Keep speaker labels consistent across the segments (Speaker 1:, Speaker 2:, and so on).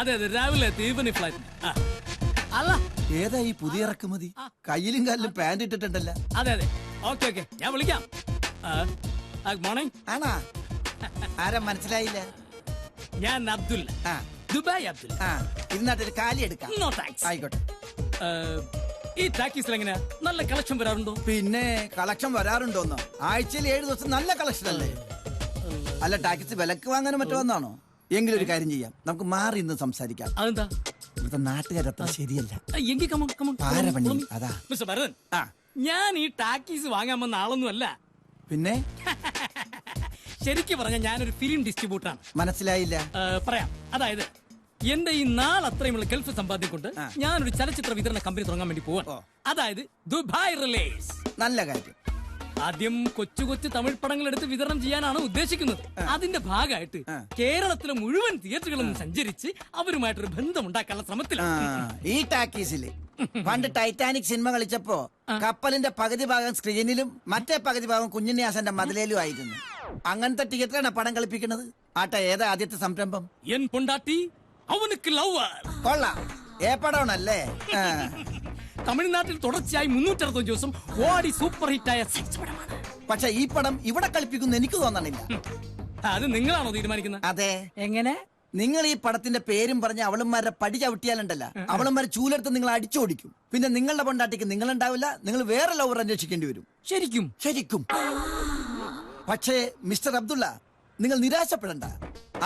Speaker 1: അതെ അതെ, രാവിലെ ഈവനിങ് ഫ്ലൈറ്റ്. അല്ല,
Speaker 2: ഏതാ ഈ പുതിയ ഇറക്കുമതി? കയ്യിലും കാലിലും പാന്റ് ഇട്ടിട്ടുണ്ടല്ലോ.
Speaker 1: അതെ അതെ, ഓക്കെ ഓക്കെ, ഞാൻ വിളിക്കാം. Good morning.
Speaker 2: ആണാ? ആരാ മനസ്സിലായില്ല?
Speaker 1: ഞാൻ അബ്ദുൽ, ദുബായ് അബ്ദുൽ.
Speaker 2: ഇരുന്നാട്ടൊരു കാലി എടുക്കാം.
Speaker 1: No thanks.
Speaker 2: ആയിക്കോട്ടെ.
Speaker 1: ഈ ടാക്കീസിൽ എങ്ങനെയാ, നല്ല കളക്ഷൻ വരാറുണ്ടോ?
Speaker 2: പിന്നെ കളക്ഷൻ വരാറുണ്ടോന്നോ? ആഴ്ചയിൽ 7 ദിവസം നല്ല കളക്ഷൻ അല്ലേ? അല്ല, ടാക്സി വിലക്ക് വാങ്ങാനും മറ്റോ വന്നാണോ? എങ്കിലും ഒരു കാര്യം ചെയ്യാം, നമുക്ക് മാറി ഇന്ന് സംസാരിക്കാം.
Speaker 1: അതെന്താ?
Speaker 2: ഇവിടുത്തെ നാട്ടുകാരത്ര ശരിയല്ല.
Speaker 1: എങ്കിൽ
Speaker 2: അതാ
Speaker 1: മിസ്റ്റർ ഭരതൻ, ഞാൻ ഈ ടാക്കീസ് വാങ്ങാൻ വന്ന ആളൊന്നും അല്ല.
Speaker 2: പിന്നെ
Speaker 1: ശരിക്കും പറഞ്ഞ ഞാനൊരു ഫിലിം ഡിസ്ട്രിബ്യൂട്ടറാണ്.
Speaker 2: മനസ്സിലായില്ല.
Speaker 1: പറയാം. അതായത് എന്റെ ഈ നാളത്രയുമുള്ള ഗൾഫ് സമ്പാദ്യം കൊണ്ട് ഞാനൊരു ചലച്ചിത്ര വിതരണ കമ്പനി തുടങ്ങാൻ വേണ്ടി പോവാണ്. അതായത് ദുബായ് റിലീസ്.
Speaker 2: നല്ല കാര്യം.
Speaker 1: ആദ്യം കൊച്ചു കൊച്ചു തമിഴ് പടങ്ങൾ എടുത്ത് വിതരണം ചെയ്യാനാണ് ഉദ്ദേശിക്കുന്നത്. അതിന്റെ ഭാഗമായിട്ട് കേരളത്തിലെ മുഴുവൻ തിയേറ്ററുകളും സഞ്ചരിച്ച് അവരുമായിട്ടൊരു ബന്ധം ഉണ്ടാക്കാനുള്ള ശ്രമത്തിലാണ്.
Speaker 2: ഈ ടാക്കീസില് പണ്ട് ടൈറ്റാനിക് സിനിമ കളിച്ചപ്പോ കപ്പലിന്റെ പകുതി ഭാഗം സ്ക്രീനിലും മറ്റേ പകുതി ഭാഗം കുഞ്ഞുണ്ണിയാസന്റെ മതിലേലും ആയിരുന്നു. അങ്ങനത്തെ തിയേറ്ററാണ് പടം കളിപ്പിക്കുന്നത്. ആട്ടെ, ഏതാ ആദ്യത്തെ സംരംഭം?
Speaker 1: എൻ പൊണ്ടാട്ടി അവനുക്ക് ലവർ.
Speaker 2: കൊള്ളാം. ഏപ്പടമാണല്ലേ?
Speaker 1: തമിഴ്നാട്ടിൽ തുടർച്ചയായി 365 ദിവസം ഓടി സൂപ്പർ ഹിറ്റായ സെക്സ് പടമാണ്.
Speaker 2: പക്ഷെ ഈ പടം ഇവിടെ കളിപ്പിക്കുന്നു എനിക്ക് തോന്നണില്ല.
Speaker 1: അത് നിങ്ങളാണോ തീരുമാനിക്കുന്നത്?
Speaker 2: അതെ.
Speaker 1: എങ്ങനെ?
Speaker 2: നിങ്ങൾ ഈ പടത്തിന്റെ പേരും പറഞ്ഞ് അവളന്മാരുടെ പടി ചവിട്ടിയാലുണ്ടല്ല, അവളന്മാരെ ചൂലെടുത്ത് നിങ്ങൾ അടിച്ചോടിക്കും. പിന്നെ നിങ്ങളുടെ പൊണ്ടാട്ടിക്ക് നിങ്ങളുണ്ടാവില്ല, നിങ്ങൾ വേറെ ലവർ അന്വേഷിക്കേണ്ടി വരും.
Speaker 1: ശരിക്കും?
Speaker 2: ശരിക്കും. പക്ഷേ മിസ്റ്റർ അബ്ദുള്ള, നിങ്ങൾ നിരാശപ്പെടണ്ട.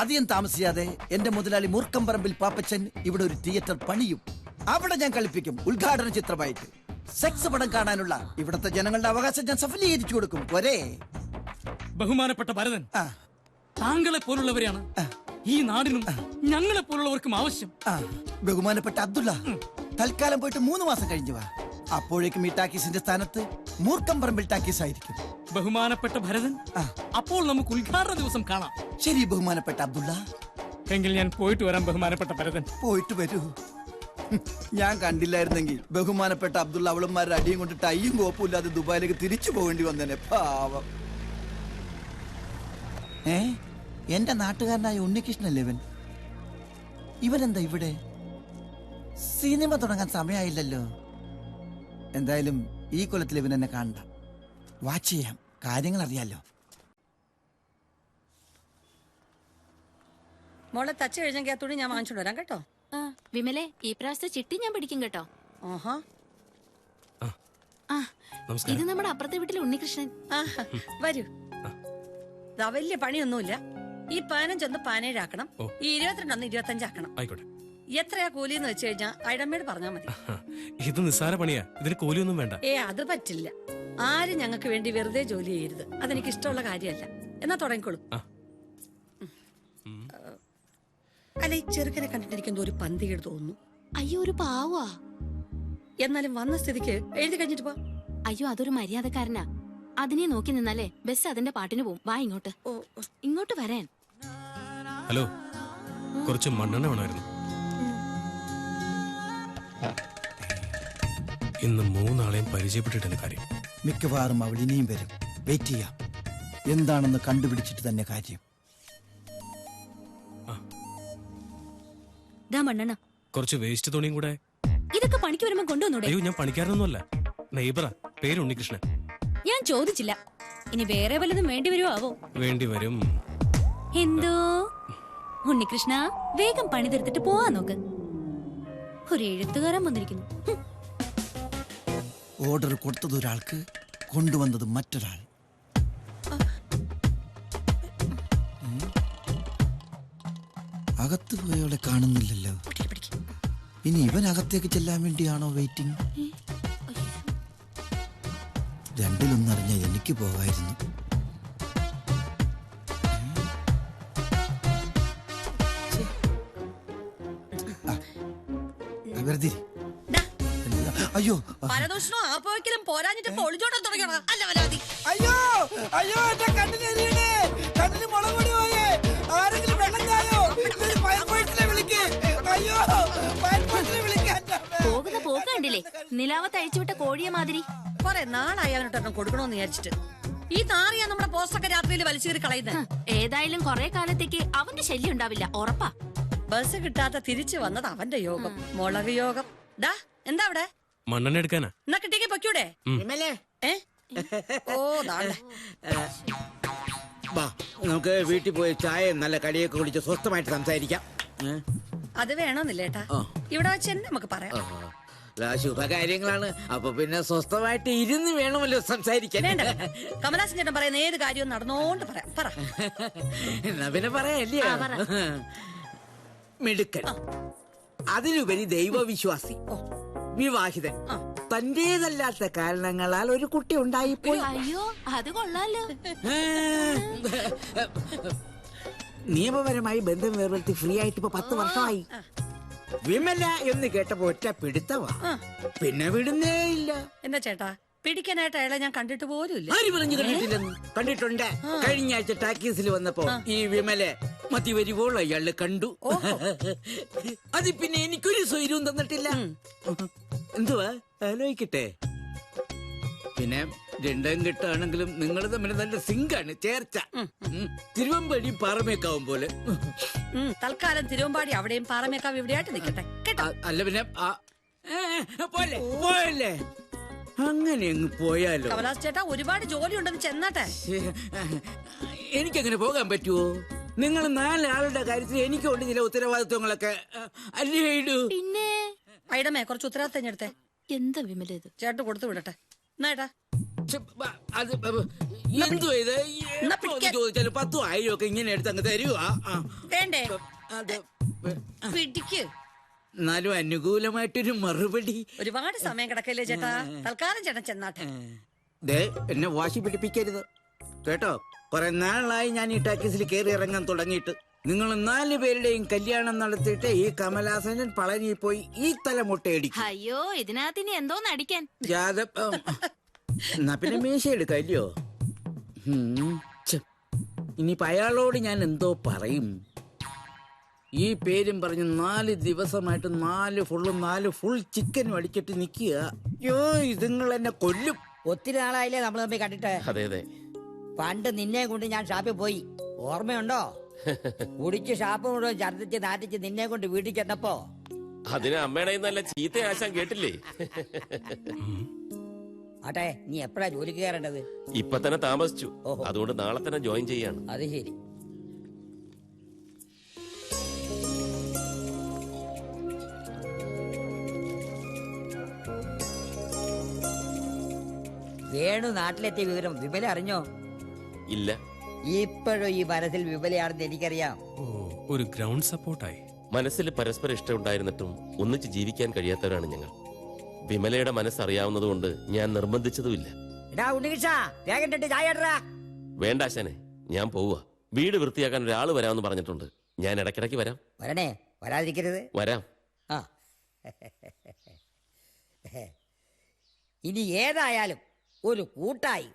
Speaker 2: അധികം താമസിയാതെ എന്റെ മുതലാളി മൂർക്കമ്പറമ്പിൽ പാപ്പച്ചൻ ഇവിടെ ഒരു തിയേറ്റർ പണിയും. അവിടെ ഞാൻ കളിപ്പിക്കും ഉദ്ഘാടന ചിത്രമായിട്ട്. സെക്സ് പടം കാണാനുള്ള ഇവിടുത്തെ ജനങ്ങളുടെ അവകാശം ഞാൻ സഫലീകരിച്ചു കൊടുക്കും. ഒരേ
Speaker 1: ബഹുമാനപ്പെട്ട ഭരതൻ, താങ്കളെ പോലുള്ളവരെയാണ് ഈ നാടിനും ഞങ്ങളെ പോലുള്ളവർക്കും ആവശ്യം.
Speaker 2: ബഹുമാനപ്പെട്ട അബ്ദുള്ള, തൽക്കാലം പോയിട്ട് 3 മാസം കഴിഞ്ഞു വാ. അപ്പോഴേക്കും ഈ ടാക്കീസിന്റെ സ്ഥാനത്ത് മൂർക്കമ്പറമ്പിൽ ടാക്കീസ് ആയിരിക്കും.
Speaker 1: ബഹുമാനപ്പെട്ട ഭരതൻ, അപ്പോൾ നമുക്ക് ഉദ്ഘാടന ദിവസം കാണാം.
Speaker 2: ശരി ബഹുമാനപ്പെട്ട അബ്ദുള്ള.
Speaker 1: എങ്കിൽ ഞാൻ പോയിട്ട് വരാം ബഹുമാനപ്പെട്ട ഭരതൻ.
Speaker 2: പോയിട്ട് വരൂ. ഞാൻ കണ്ടില്ലായിരുന്നെങ്കിൽ ബഹുമാനപ്പെട്ട അബ്ദുള്ള അവളന്മാരുടെ അടിയും കൊണ്ട് ടൈയും കോപ്പും ഇല്ലാതെ ദുബായിലേക്ക് തിരിച്ചു പോകേണ്ടി വന്നേനെ. പാവം. എന്റെ നാട്ടുകാരനായ ഉണ്ണികൃഷ്ണല്ലേ ഇവനെന്താ ഇവിടെ? സിനിമ തുടങ്ങാൻ സമയമായില്ലല്ലോ. എന്തായാലും ഈ കൊല്ലത്തിൽ ഇവൻ എന്നെ കാണണ്ട. വാച്ച് ചെയ്യാം, കാര്യങ്ങൾ അറിയാലോ.
Speaker 3: മോളെ തച്ച് കഴിഞ്ഞെങ്കിൽ ആ തുണി ഞാൻ വാങ്ങിച്ചോണ്ട് വരാം കേട്ടോ.
Speaker 4: വിമലെ, ഈ പ്രാവശ്യത്തെ ചിട്ടി ഞാൻ പിടിക്കും കേട്ടോ. ഇത് നമ്മുടെ അപ്പുറത്തെ വീട്ടിലെ ഉണ്ണികൃഷ്ണൻ.
Speaker 3: വരൂ. വലിയ പണിയൊന്നുമില്ല. ഈ 15 17 ആക്കണം, ഈ 22 25 ആക്കണം. എത്രയാ കൂലിന്ന് വെച്ച് കഴിഞ്ഞാ ഐഡമ്മയോട് പറഞ്ഞാ മതി.
Speaker 5: ഇത് നിസ്സാര പണിയാ, ഇതിന് കൂലിയൊന്നും വേണ്ട.
Speaker 3: അത് പറ്റില്ല. ആരും ഞങ്ങൾക്ക് വേണ്ടി വെറുതെ ജോലി ചെയ്യരുത്. അതെനിക്ക് ഇഷ്ടമുള്ള കാര്യമല്ല. എന്നാ തുടങ്ങിക്കോളൂ. അല്ല, ഈ ചെറുക്കനെ കണ്ടിട്ട് എനിക്ക് എന്തോ ഒരു പന്തികേട് തോന്നുന്നു.
Speaker 4: അയ്യോ, ഒരു പാവാ.
Speaker 3: എന്നാലും വന്ന സ്ഥിതിക്ക് എഴുതി കഴിഞ്ഞിട്ട് പോ.
Speaker 4: അയ്യോ, അതൊരു മര്യാദക്കാരനാ. അതിനെ നോക്കി നിന്നാലേ ബസ് അതിന്റെ പാട്ടിന് പോവും. വാ ഇങ്ങോട്ട്. ഇങ്ങോട്ട് വരാൻ.
Speaker 5: ഹലോ, കുറച്ച് മണ്ണെണ്ണ വേണമായിരുന്നു. ഇന്ന് 3 ആളെയും പരിചയപ്പെട്ടിട്ടെന്ന് കാര്യം.
Speaker 2: മിക്കവാറും അവൾ ഇനിയും വരും. വെയിറ്റ് ചെയ്യാം. എന്താണെന്ന് കണ്ടുപിടിച്ചിട്ട് തന്നെ കാര്യം.
Speaker 4: മണ്ണെണ്ണ
Speaker 5: കുറച്ച് വേസ്റ്റ് തുണിയും കൂടെ.
Speaker 4: ഇതൊക്കെ പണിക്ക് വരുമ്പോ കൊണ്ടുവന്നൂടെ?
Speaker 5: അയ്യോ, ഞാൻ പണിക്കാരനൊന്നുമല്ല, നെയ്ബറാ. പേര് ഉണ്ണികൃഷ്ണൻ.
Speaker 4: ഞാൻ ചോദിച്ചില്ല. ഇനി വേറെ വല്ലതും വേണ്ടി വരുമോ ആവോ?
Speaker 5: വേണ്ടി വരും.
Speaker 4: എന്തോ ഉണ്ണികൃഷ്ണ, വേഗം പണി തീർത്തിട്ട് പോവാൻ നോക്ക്. ഒരു എഴുത്തുകാരൻ വന്നിരിക്കുന്നു.
Speaker 2: ഓർഡർ കൊടുത്തത് ഒരാൾക്ക്, കൊണ്ടുവന്നത് മറ്റൊരാൾ. അകത്ത് പോയവളെ കാണുന്നില്ലല്ലോ. ഇനി ഇവൻ അകത്തേക്ക് ചെല്ലാൻ വേണ്ടിയാണോ വെയിറ്റിംഗ്? രണ്ടിലൊന്നറിഞ്ഞ എനിക്ക് പോകായിരുന്നു. അയ്യോ,
Speaker 3: പരദൂഷണോ ആർപ്പോഴെങ്കിലും പോരാഞ്ഞിട്ട് പൊളിച്ചോടാൻ തുടങ്ങിയോ? അല്ല വരാതി.
Speaker 2: അയ്യോ അയ്യോ, എന്റെ കണ്ണിന് മുളക് പൊടി പോയേ. ആരെങ്കിലും വെള്ളം ചായോ? വിളിക്ക്. അയ്യോ,
Speaker 4: പോകുന്ന പോക്ക് കണ്ടില്ലേ? നിലാവത്ത് അഴിച്ചുവിട്ട കോഴിയെ മാതിരി.
Speaker 3: കൊറേ നാളായി അവനോട്ടൊരെണ്ണം കൊടുക്കണോന്ന് വിചാരിച്ചിട്ട്. ഈ നാറിയാ നമ്മുടെ പോസ്റ്റൊക്കെ രാത്രിയിൽ വലിച്ചേറി കളയുന്നത്.
Speaker 4: ഏതായാലും കൊറേ കാലത്തേക്ക് അവന്റെ ശല്യം ഉണ്ടാവില്ല, ഉറപ്പാ.
Speaker 3: ബസ് കിട്ടാത്ത തിരിച്ചു വന്നത് അവന്റെ യോഗം, മുളക് യോഗം. ഡാ എന്താ അവിടെ?
Speaker 5: മണ്ണെണ്ണ എടുക്കാനാ.
Speaker 3: എന്നാ കിട്ടിക്ക് പൊയ്ക്കൂടെ?
Speaker 6: വിമലേ,
Speaker 3: ഏ ഓ നാളെ
Speaker 6: വാ നമുക്ക് വീട്ടിൽ പോയി ചായ നല്ല കടിയൊക്കെ കുടിച്ച് സ്വസ്ഥമായിട്ട് സംസാരിക്കാം.
Speaker 3: അത് വേണമെന്നില്ലേട്ടാ, ഇവിടെ വെച്ച് തന്നെ നമുക്ക് പറയാം.
Speaker 6: ശുഭകാര്യങ്ങളാണ്, അപ്പൊ പിന്നെ സ്വസ്ഥമായിട്ട് ഇരുന്ന് വേണമല്ലോ സംസാരിക്കാൻ.
Speaker 3: വേണ്ട, കമലാസൻ ചേട്ടൻ പറയുന്ന ഏത് കാര്യവും നടന്നോണ്ട് പറയാം. പറ.
Speaker 6: എന്നാ പിന്നെ പറയല്ലേ. മിടുക്കൻ, അതിലുപരി ദൈവവിശ്വാസി, വിവാഹിതൻ, തന്റേതല്ലാത്ത കാരണങ്ങളാൽ ഒരു കുട്ടി ഉണ്ടായിപ്പോയി.
Speaker 4: അയ്യോ അത് കൊള്ളാലോ.
Speaker 6: നിയമപരമായി ബന്ധം വേർപെടുത്തി ഫ്രീ ആയിട്ട് ഇപ്പൊ 10 വർഷമായി. വിമല എന്ന് കേട്ടപ്പോ ഒറ്റ പിടുത്തവാ, പിന്നെ വിടുന്നേ ഇല്ല.
Speaker 3: എന്താ ചേട്ടാ, പിടിക്കാനായിട്ട് അയാളെ ഞാൻ കണ്ടിട്ട് പോലും ഇല്ല.
Speaker 6: ആര് പറഞ്ഞു കണ്ടിട്ടില്ലെന്ന്? കണ്ടിട്ടുണ്ട്. കഴിഞ്ഞ ആഴ്ച ടാക്കീസിൽ വന്നപ്പോ ഈ വിമലെ മതി വരുവോളൂ അയാള് കണ്ടു. അത് പിന്നെ എനിക്കൊരു സ്വൈര്യവും തന്നിട്ടില്ല. എന്തുവാ ആലോചിക്കട്ടെ. പിന്നെ രണ്ടാം കെട്ടാണെങ്കിലും നിങ്ങൾ തമ്മിൽ നല്ല സിങ്കാണ്, ചേർച്ച. തിരുവമ്പടി പാറമേക്കാവും പോലെ.
Speaker 3: തൽക്കാലം തിരുവമ്പാടി അവിടെയും പാറമേക്കാവ് ഇവിടെയായിട്ട് നിൽക്കട്ടെ കേട്ടോ.
Speaker 6: അല്ല പിന്നെ പോലെ പോയല്ലേ, അങ്ങനെ അങ്ങ് പോയാലോ.
Speaker 3: കമലാസ് ചേട്ടാ, ഒരുപാട് ജോലി ഉണ്ടെന്ന് ചെന്നാട്ടെ.
Speaker 6: എനിക്കങ്ങനെ പോകാൻ പറ്റുമോ? നിങ്ങൾ 4 ആളുടെ കാര്യത്തിൽ എനിക്കുണ്ട് ചില ഉത്തരവാദിത്വങ്ങളൊക്കെ അല്ലേ ഇടൂ.
Speaker 4: പിന്നെ
Speaker 3: ഐഡമേ കുറച്ച് ഉത്തരവാദിത്തം ഞെടുത്തേ.
Speaker 4: എന്താ വിമല ഇത്?
Speaker 3: ചേട്ടൻ കൊടുത്തു വിടട്ടെ. എന്നാ
Speaker 6: അത് എന്തോ ഇത് ചോദിച്ചാലും 10 ആയിരം ഒക്കെ ഇങ്ങനെ എടുത്ത് അങ്ങ് തരുവാ.
Speaker 3: വേണ്ടേ?
Speaker 6: അത്
Speaker 3: പിടിക്ക്.
Speaker 6: എന്നാലും അനുകൂലമായിട്ടൊരു മറുപടി.
Speaker 3: ഒരുപാട് സമയം കിടക്കല്ലേ ചേട്ടാ, തൽക്കാലം ചേട്ടൻ ചെന്നാട്ടെ.
Speaker 6: എന്നെ വാശി പിടിപ്പിക്കരുത് കേട്ടോ. കുറെ നാളായി ഞാൻ ഈ ടാക്കീസിൽ കയറി ഇറങ്ങാൻ തുടങ്ങിയിട്ട്. നിങ്ങൾ 4 പേരുടെയും കല്യാണം നടത്തിയിട്ട് ഈ കമലാസനൻ പളനി പോയി ഈ തല മുട്ടയടിക്കും.
Speaker 4: അയ്യോ ഇതിനകത്ത് ഇനി എന്തോന്ന് അടിക്കാൻ.
Speaker 6: എന്നാ പിന്നെ മീശ എടുക്കല്ലോ. ഇനിയിപ്പോ അയാളോട് ഞാൻ എന്തോ പറയും. ഈ പേരും പറഞ്ഞ് 4 ദിവസമായിട്ട് 4 ഫുൾ ചിക്കനും അടിച്ചിട്ട് നിക്കുക. അയ്യോ ഇതുങ്ങൾ എന്നെ കൊല്ലും.
Speaker 7: ഒത്തിരി നാളായില്ലേ നമ്മൾ തമ്മിൽ കണ്ടിട്ട്.
Speaker 8: അതെ അതെ,
Speaker 7: പണ്ട് നിന്നെ കൊണ്ട് ഞാൻ ഷാപ്പിൽ പോയി, ഓർമ്മയുണ്ടോ? കുടിച്ച് ഷാപ്പ് മുഴുവൻ ഛർദിച്ച് നാട്ടിച്ച് നിന്നെ കൊണ്ട് വീട്ടിൽ ചെന്നപ്പോ
Speaker 8: അതിന് അമ്മയുടെ നല്ല ചീത്ത ആശാൻ കേട്ടില്ലേ?
Speaker 7: ആട്ടെ, നീ എപ്പോഴാ ജോലിക്ക് കയറേണ്ടത്?
Speaker 8: ഇപ്പൊ തന്നെ താമസിച്ചു, അതുകൊണ്ട് നാളെ തന്നെ ജോയിൻ ചെയ്യാണ്.
Speaker 7: അത് ശരി. വേണു നാട്ടിലെത്തിയ വിവരം വിമല അറിഞ്ഞോ?
Speaker 8: ഇല്ല.
Speaker 7: ഇപ്പോഴും ഈ മനസ്സിൽ വിമലയാണെന്ന് എനിക്കറിയാം.
Speaker 5: ഒരു ഗ്രൗണ്ട് സപ്പോർട്ടായി.
Speaker 8: മനസ്സിൽ പരസ്പരം ഇഷ്ടമുണ്ടായിരുന്നിട്ടും ഒന്നിച്ച് ജീവിക്കാൻ കഴിയാത്തവരാണ് ഞങ്ങൾ. വിമലയുടെ മനസ്സറിയാവുന്നതുകൊണ്ട് ഞാൻ നിർബന്ധിച്ചതുമില്ല. വേണ്ട ആശാനെ, ഞാൻ പോവുക. വീട് വൃത്തിയാക്കാൻ ഒരാൾ വരാമെന്ന് പറഞ്ഞിട്ടുണ്ട്. ഞാൻ ഇടയ്ക്കിടയ്ക്ക് വരാം.
Speaker 7: വരണേ, വരാതിരിക്കരുത്.
Speaker 8: വരാം.
Speaker 7: ആ ഇനി ഏതായാലും ഒരു കൂട്ടായി.